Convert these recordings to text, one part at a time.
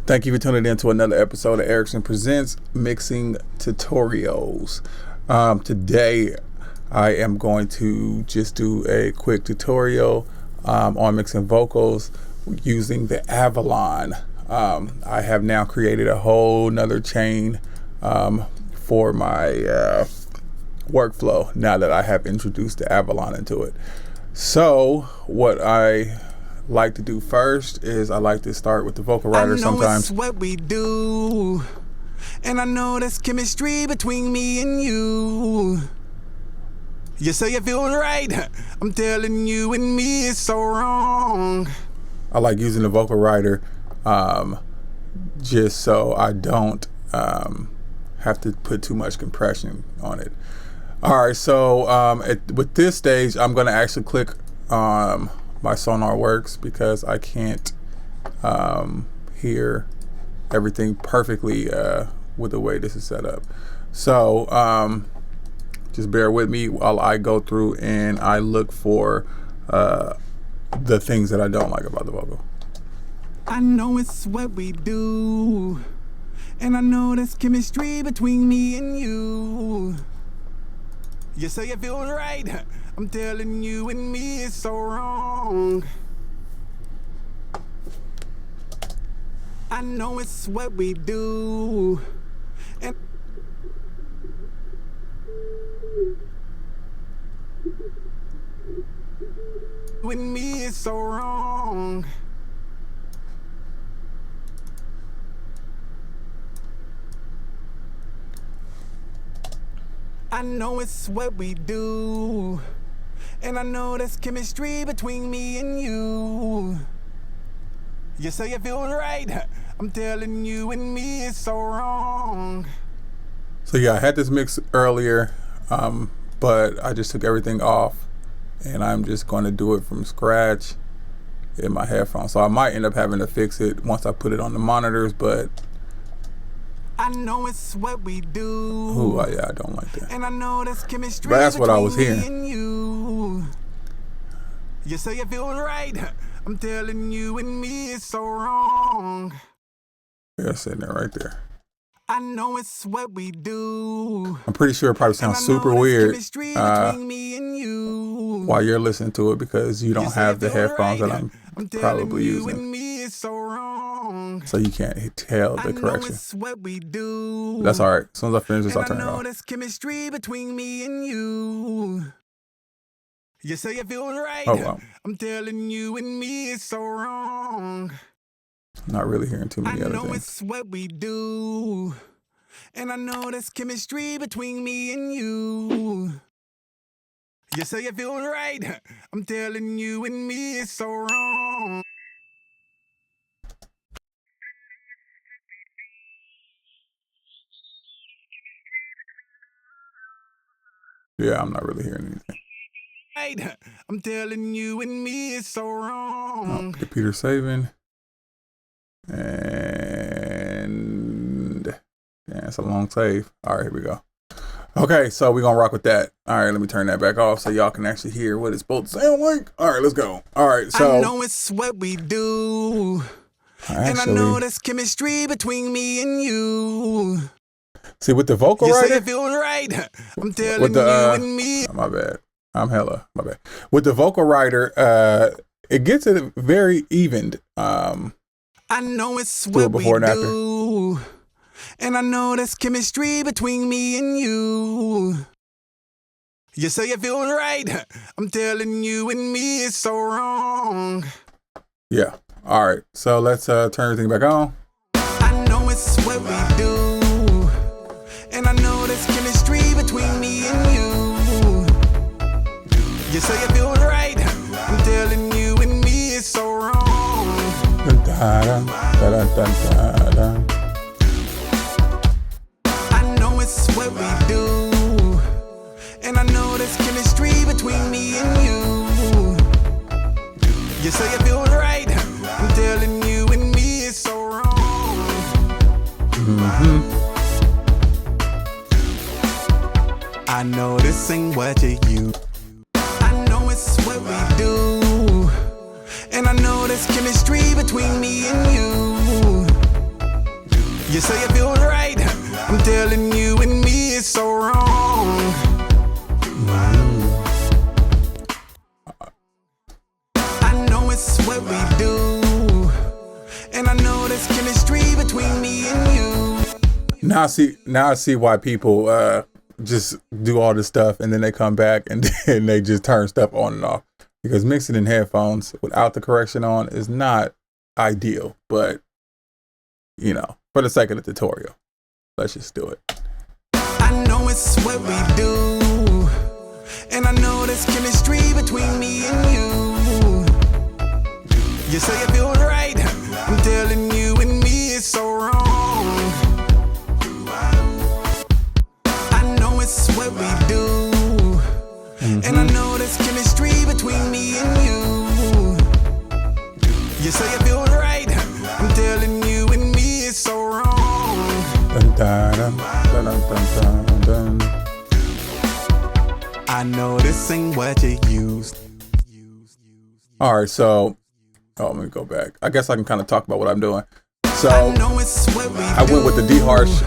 Thank you for tuning in to another episode of Ericson.Presents Mixing Tutorials. Today, I am going to just do a quick tutorial on mixing vocals using the Avalon. I have now created a whole nother chain for my workflow now that I have introduced the Avalon into it. So what I like to do first is I like to start with the vocal writer sometimes. It's what we do, and I know there's chemistry between me and you. You say you feel right, I'm telling you, and me is so wrong. I like using the vocal writer just so I don't have to put too much compression on it. All right, so with this stage, I'm going to actually click my Sonar Works because I can't hear everything perfectly with the way this is set up. So just bear with me while I go through and I look for the things that I don't like about the vocal. I know it's what we do, and I know there's chemistry between me and you. You say you feel right, I'm telling you, and me is so wrong. I know it's what we do, and when me is so wrong. I know it's what we do, and I know there's chemistry between me and you. You say you feel right, I'm telling you, and me is so wrong. So yeah, I had this mix earlier, but I just took everything off and I'm just going to do it from scratch in my headphones. So I might end up having to fix it once I put it on the monitors, but I know it's what we do. Ooh, yeah, I don't like that. And I know there's chemistry but that's what I was between hearing. me and you. You say you feel right, I'm telling you, and me is so wrong. Yeah, sitting there right there. I know it's what we do. I'm pretty sure it probably sounds super weird me and you. while you're listening to it because you don't have the headphones that I'm probably you, using. and me is so wrong. So you can't tell the correction. It's what we do. That's all right. As soon as I finish this, I'll turn it I know off. there's chemistry between me and you. You say you feel right. Oh, wow. I'm telling you, and me is so wrong. Not really hearing too many other I know things. it's what we do, and I know there's chemistry between me and you. You say you feel right. I'm telling you, and me is so wrong. Yeah, I'm not really hearing anything. Right. I'm telling you, and me is so wrong. Oh, computer saving. And yeah, it's a long save. All right, here we go. Okay, so we're gonna rock with that. All right, let me turn that back off so y'all can actually hear what it's supposed to sound like. All right, let's go. All right, so I know it's what we do, and I know there's chemistry between me and you. See, with the vocal you writer, say you feel right. I'm telling you, and me. My bad. My bad. With the vocal writer, it gets it very evened. I know it's what we do, and I know there's chemistry between me and you. You say you feel right, I'm telling you, and me is so wrong. Yeah. All right. So let's turn everything back on. I know it's what we do, and I know there's chemistry between me and you. You say you feel right, I'm telling you, and me is so wrong. I know it's what we do, and I know there's chemistry between me and you. You say you feel right, I'm telling you, and me is so wrong. I know this ain't what you use. I know it's what we do, and I know there's chemistry between me and you. You say it feels right. I'm telling you, and me it's so wrong. I know it's what we do, and I know there's chemistry between me and you. Now I see why people just do all this stuff and then they come back and then they just turn stuff on and off, because mixing in headphones without the correction on is not ideal. But you know, for the sake of the tutorial, let's just do it. I know it's what we do, and I know there's chemistry between me and you. You say it feels right. I'm telling you, and me it's so wrong. I know it's what we do, and I know there's chemistry between me and you. You say it feels right. I'm telling you, and me it's so wrong. Dun, dun, dun, dun, dun, dun, dun. I know this ain't what you used. All right, so let me go back. I guess I can kind of talk about what I'm doing. So I went with the D-harsh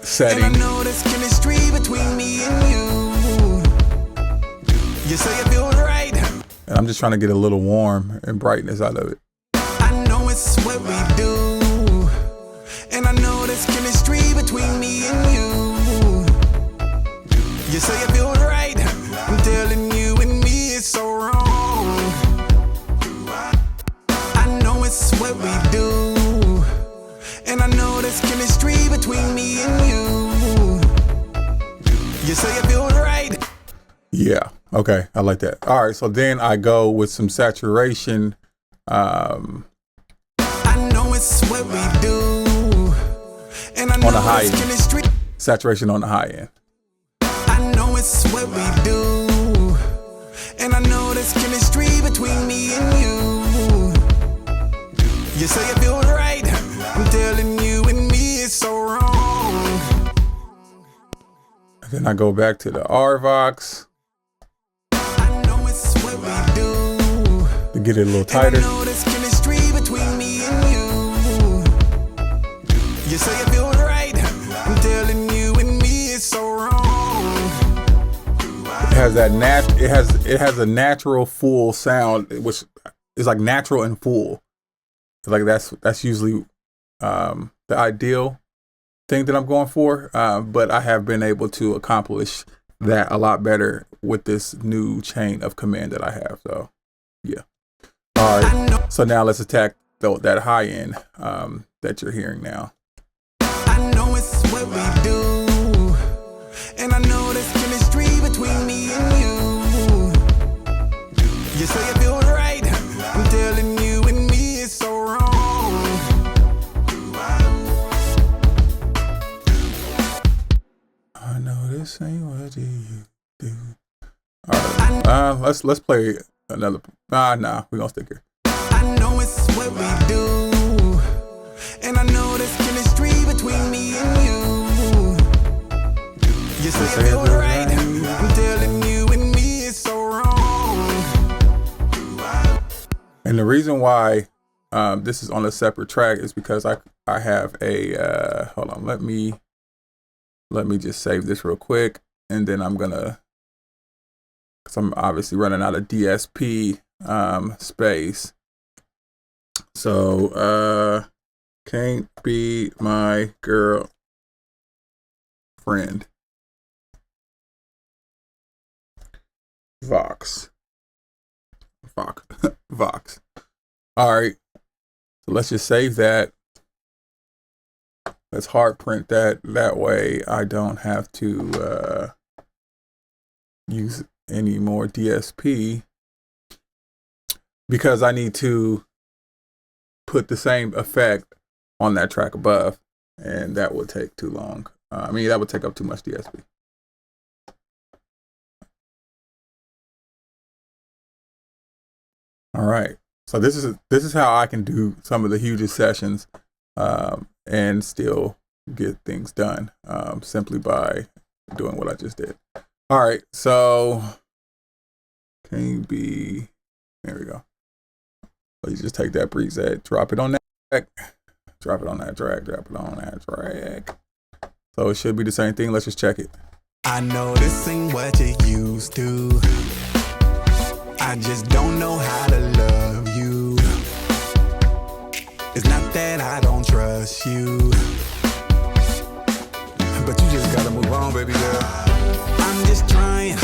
setting. And I know there's chemistry between me and you. You say it feels right. And I'm just trying to get a little warm and brightness out of it. I know it's what we do, and I know there's chemistry between me and you. You say it feels right. I'm telling you, and me it's so wrong. I know it's what we do, and I know there's chemistry between me and you. You say it feels right. Yeah, okay, I like that. All right, so then I go with some saturation. I know it's what we do, and I know on the high there's end. chemistry. Saturation on the high end. I know it's what we do, and I know there's chemistry between me and you. You say it feels right. I'm telling you, and me it's so wrong. And then I go back to the RVox I know it's what we do, to get it a little and tighter. I know there's chemistry between me and you. You say it feels right. I'm telling you, and me it's so wrong. It has that it has a natural full sound, which is like natural and full. Like that's usually the ideal thing that I'm going for. But I have been able to accomplish that a lot better with this new chain of command that I have. So yeah. All right. So now let's attack that high end that you're hearing now. I know it's what we do, and I know there's chemistry between me and you. You say it feels right. I'm telling you, and me it's so wrong. I know this ain't what you do. All right. Let's play another. Nah, we're gonna stick here. I know it's what we do, and I know there's chemistry between me and you. You say it feels right. I'm telling you, and me it's so wrong. And the reason why this is on a separate track is because I have a hold on, let me just save this real quick, and then I'm gonna, because I'm obviously running out of DSP space. So can't be my girl friend. Vox. Vox. All right. So let's just save that. Let's hard print that. That way I don't have to use any more DSP, because I need to put the same effect on that track above, and that would take too long. That would take up too much DSP. All right, so this is how I can do some of the hugest sessions and still get things done simply by doing what I just did. All right, so can be, there we go. So you just take that preset, drop it on that, Drop it on that track. Drop it on that track. So it should be the same thing. Let's just check it. I know this ain't what you used to. I just don't know how to love you. It's not that I don't trust you, but you just gotta move on, baby girl. I'm just trying.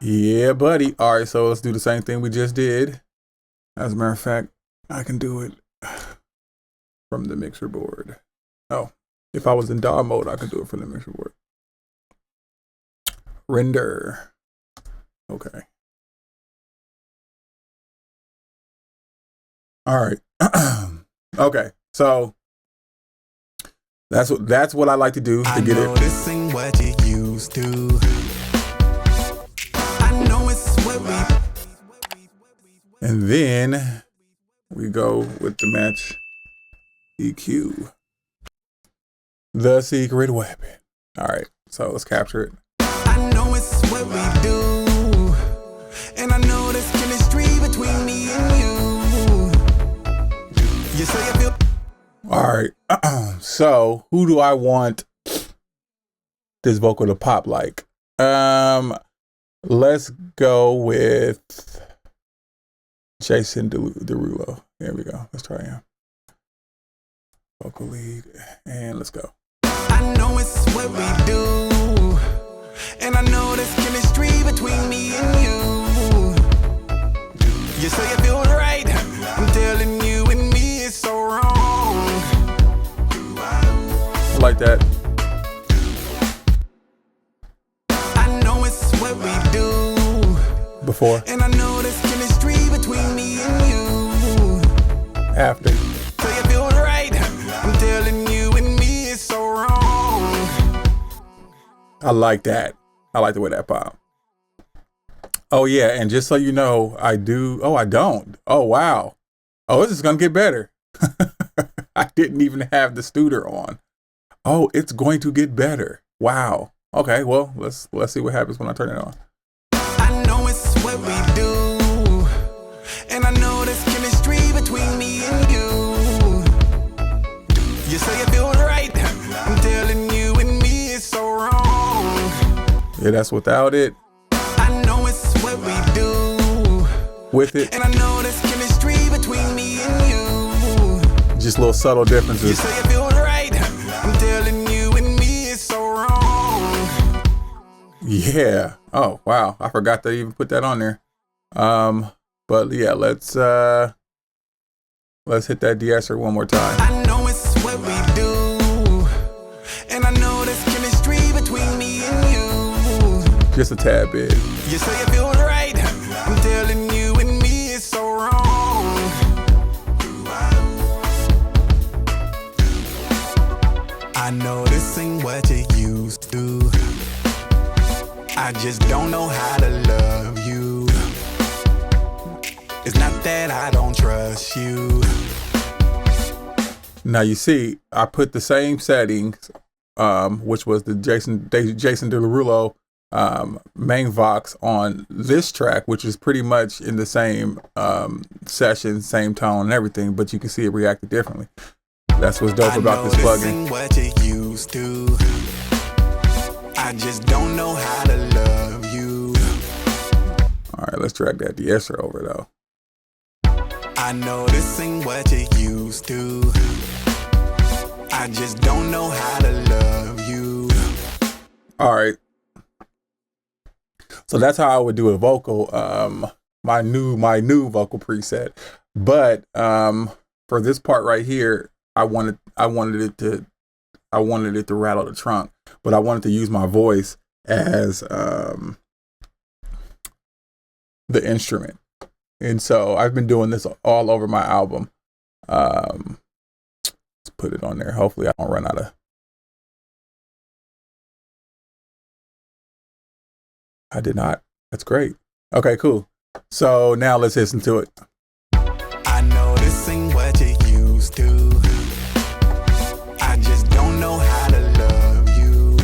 Yeah, buddy. All right, so let's do the same thing we just did. As a matter of fact, I can do it from the mixer board. Oh, if I was in DAW mode, I could do it from the mixer board. Render. Okay. All right. Okay, so that's what I like to do to get it. This ain't what you used to. I know it's what we. And then we go with the match EQ. The secret weapon. All right, so let's capture it. I know it's what we do, and I know there's chemistry between me and you. You say you feel. All right, so who do I want this vocal to pop like? Let's go with Jason Derulo. There we go. Let's try him. Vocal lead, and let's go. I know it's what we do, and I know there's chemistry between me and you. You say you feel right, I'm telling you, and me is so wrong. I like that. I know it's what we do Before. and I know there's chemistry between me and you. After. So you feel right, I'm telling you, and me is so wrong. I like that. I like the way that pop. Oh yeah, and just so you know, I do. Oh, I don't. Oh wow. Oh, this is gonna get better. I didn't even have the Studer on. Oh, it's going to get better. Wow. Okay, well, let's see what happens when I turn it on. I know it's what we do, and I know there's chemistry between me and you. You say you feel right, I'm telling you, and me is so wrong. Yeah, that's without it. I know it's what we do, With it. and I know there's chemistry between me and you. Just little subtle You differences. say you feel right, I'm telling you, and me is so wrong. Yeah. Oh wow. I forgot to even put that on there. But yeah, let's hit that de-esser one more time. I know it's what we do, and I know there's chemistry between me and you. Just a tad bit. You say you feel right, I'm telling you, and me is so wrong. I know this ain't what you used to. I just don't know how to love you. It's not that I don't trust you. Now you see, I put the same settings, which was the Jason Derulo main vox on this track, which is pretty much in the same session, same tone and everything, but you can see it reacted differently. That's what's dope about this plugin. What you used to. I just don't know how to love you. All right, let's drag that de-esser over though. I know this ain't what you used to. I just don't know how to love you. All right. So that's how I would do a vocal, my new vocal preset. But for this part right here, I wanted it to rattle the trunk, but I wanted to use my voice as the instrument. And so I've been doing this all over my album. Let's put it on there. Hopefully I don't run out of. I did not. That's great. Okay, cool. So now let's listen to it. I know this ain't what you used to. I just don't know how to love you.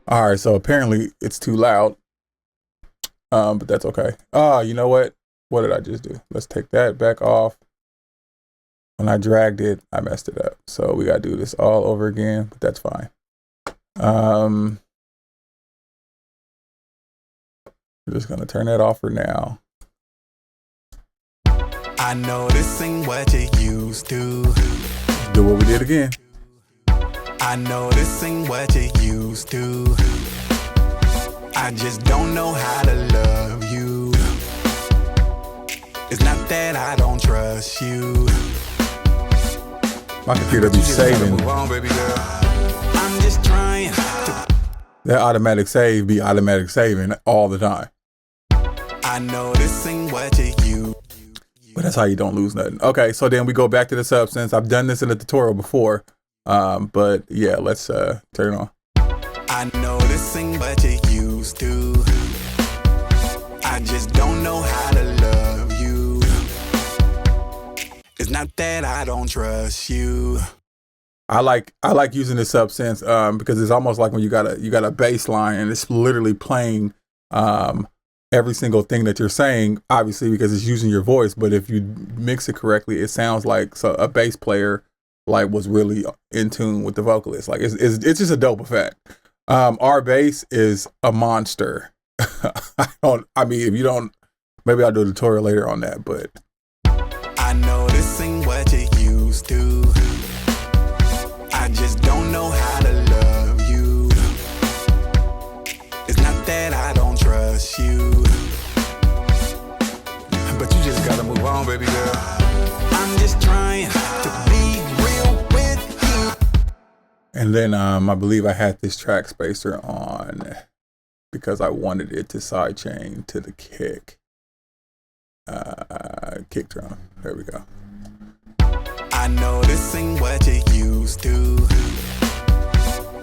All right, so apparently it's too loud. But that's okay. You know what? What did I just do? Let's take that back off. when I dragged it, I messed it up. So we got to do this all over again, but that's fine. I'm just going to turn that off for now. I know this ain't what you used to. Do what we did again. I know this ain't what you used to. I just don't know how to love you. It's not that I don't trust you. My computer be saving. On, baby girl. I'm just trying to. That automatic save be automatic saving all the time. I know this ain't what you used. But that's how you don't lose nothing. Okay, so then we go back to the substance. I've done this in a tutorial before. But yeah, let's turn it on. I know this ain't what you used to. I just don't know how to love you. It's not that I don't trust you. I like using this substance because it's almost like when you got a bass line and it's literally playing every single thing that you're saying, obviously because it's using your voice. But if you mix it correctly, it sounds like a bass player like was really in tune with the vocalist. Like it's just a dope effect. Our bass is a monster. If you don't, maybe I'll do a tutorial later on that, but. I know this ain't what you used to. I just don't know how to love you. It's not that I don't trust you. But you just gotta move on, baby girl. I'm just trying to be real with you. And then I believe I had this track spacer on because I wanted it to sidechain to the kick drum. There we go. I know this ain't what you used to.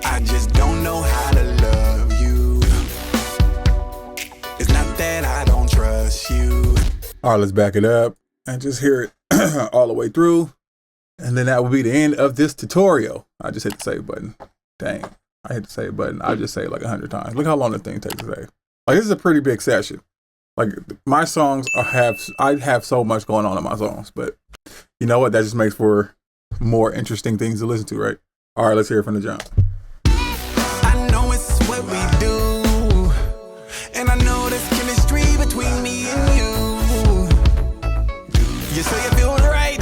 I just don't know how to love you. It's not that I don't trust you. All right, let's back it up and just hear it all the way through. And then that will be the end of this tutorial. I just hit the save button. Dang, I hit the save button. I just say it like 100 times. Look how long the thing takes to save. Like, this is a pretty big session. Like, my songs I have so much going on in my songs, but you know what? That just makes for more interesting things to listen to, right? All right, let's hear it from the jump. I know it's what we do, and I know there's chemistry between me and you. You say it feels right.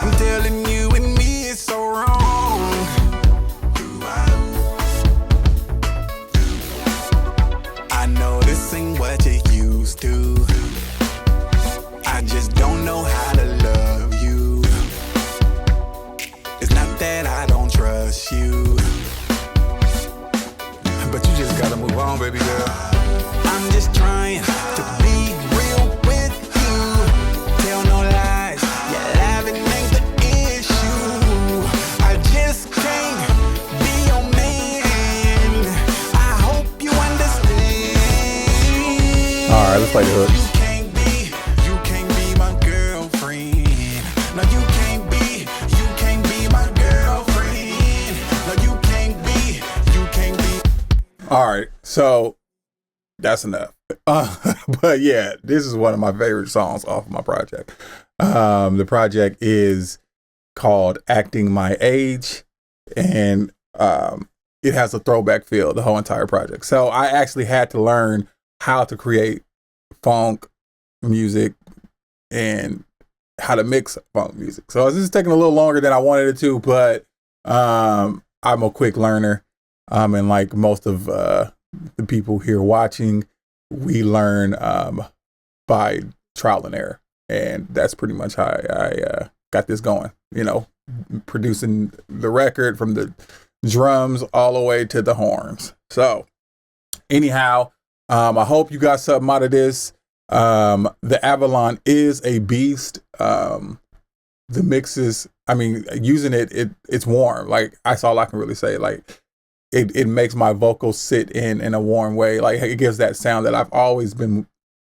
I'm telling you and me it's so wrong. I know this ain't what you used to. I just don't know how to love you. It's not that I don't trust you. But you just gotta move on, baby girl. I'm just trying to be real with you. Tell no lies, yeah, laughing ain't the issue. I just can't be your man. I hope you understand. All right, let's play the hook. You can't be my girlfriend. No, you can't be my girlfriend. No, you can't be. All right, so that's enough. But yeah, this is one of my favorite songs off of my project. The project is called Acting My Age, and it has a throwback feel, the whole entire project. So I actually had to learn how to create funk music and how to mix funk music. So this is taking a little longer than I wanted it to, but I'm a quick learner. And like most of the people here watching, we learn by trial and error. And that's pretty much how I got this going, producing the record from the drums all the way to the horns. So anyhow, I hope you got something out of this. The Avalon is a beast. The mixes, using it's warm. Like, that's all I can really say. Like, it makes my vocals sit in a warm way. Like, it gives that sound that I've always been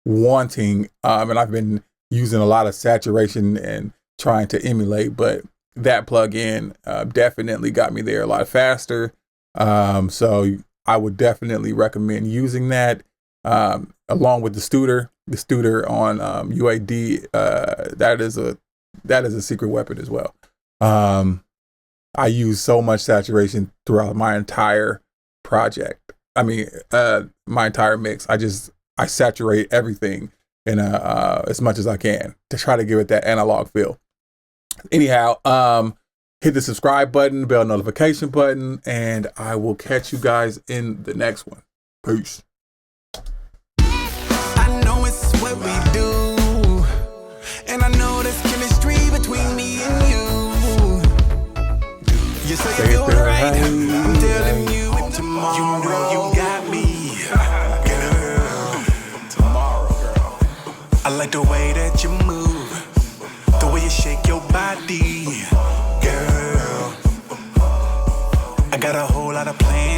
wanting. And I've been using a lot of saturation and trying to emulate, but that plug-in definitely got me there a lot faster. So I would definitely recommend using that along with the Studer on UAD. That is a that is a secret weapon as well. I use so much saturation throughout my entire project. I mean, my entire mix. I saturate everything in as much as I can to try to give it that analog feel. Anyhow, hit the subscribe button, bell notification button, and I will catch you guys in the next one. Peace. I know it's what we do, and I know there's chemistry between me and you. You say you feel right, I'm telling you tomorrow. You know you got me, girl. Tomorrow, girl. I like the way that you move, the way you shake your body, girl. I got a whole lot of plans.